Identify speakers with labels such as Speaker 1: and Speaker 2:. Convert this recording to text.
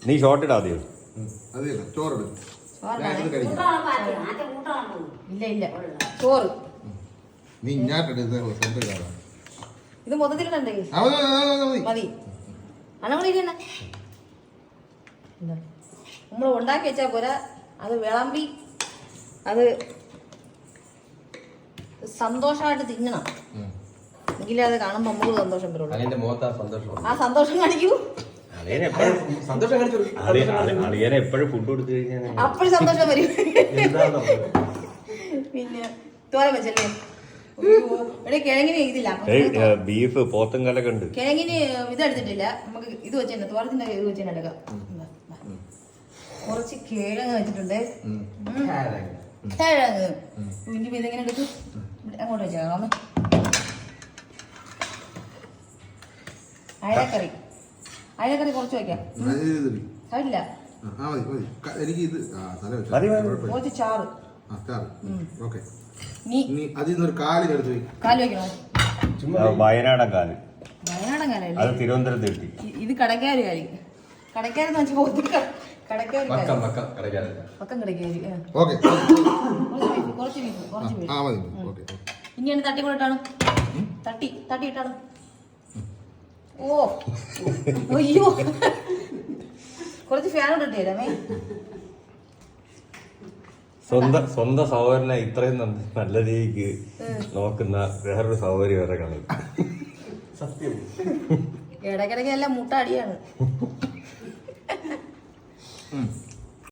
Speaker 1: നീ ഷോർട്ട് ഇടാതെയോ?
Speaker 2: അതില്ല, ചോറ്
Speaker 3: ഇല്ല ഇല്ല ചോറ്
Speaker 2: നീ ഇങ്ങാട്ടെ
Speaker 3: ഇത് മൊത്തത്തിലുണ്ടേ മതി. അണങ്ങളിരിക്കണ നമ്മൾ ഉണ്ടാക്കി വെച്ചാ പോരാ, അത് വിളമ്പി അത് സന്തോഷമായിട്ട് തിന്നണം. എങ്കിലേ അത് കാണുമ്പോ നമുക്ക് സന്തോഷം വരുള്ളൂ. ആ സന്തോഷം കാണിക്കൂ.
Speaker 1: അളിയനെ എപ്പോഴും ഫുഡ് കൊടുത്തു കഴിഞ്ഞാൽ
Speaker 3: അപ്പോഴും സന്തോഷം വരും. പിന്നെ തോരൻ വെച്ചല്ലേ കിഴങ്ങിന് ഇതില്ല,
Speaker 1: ബീഫ് പോത്തും കലൊക്കെ ഉണ്ട്.
Speaker 3: കിഴങ്ങിന് ഇതെടുത്തിട്ടില്ല. നമുക്ക് ഇത് വെച്ചാൽ തോരത്തിന്റെ ഇത് വെച്ചാൽ എടുക്കാം. കുറച്ച് കിഴങ്ങ് വെച്ചിട്ടുണ്ട്. കിഴങ്ങ് ഇനി ഇതെങ്ങനെ എടുക്കും? അങ്ങോട്ട് വെച്ചേക്കാം. അയലക്കറി കുറച്ച് വെക്കാം. സൈഡില്ല കുറച്ച് ചാറ്. കാല് വെക്കണോ?
Speaker 1: വയനാടൻ കാല്.
Speaker 3: വയനാടൻ കാലല്ലേ?
Speaker 1: അത് തിരുവനന്തപുരത്ത് കിട്ടി.
Speaker 3: ഇത് കടക്കാര് കാര്യം. കടക്കാരെന്ന് വെച്ചാൽ കടക്കാര് പക്കം കടക്കാര്. കുറച്ച് ബീഫ്. ഇനിയാണ് തട്ടി കൂടെ ഇട്ടാണ്. തട്ടി ഇട്ടാണ്. ഓ അയ്യോ, കുറച്ച് ഫാൻ ഇട്ടേ രമേ.
Speaker 1: സ്വന്തം സഹോദരനെ ഇത്രയും നല്ല രീതിക്ക് നോക്കുന്ന വേറൊരു സഹോദരി വേറെ കാണും.
Speaker 3: സത്യം. ഇടയ്ക്കിടയ്ക്ക് എല്ലാം മുട്ട അടിയാണ്.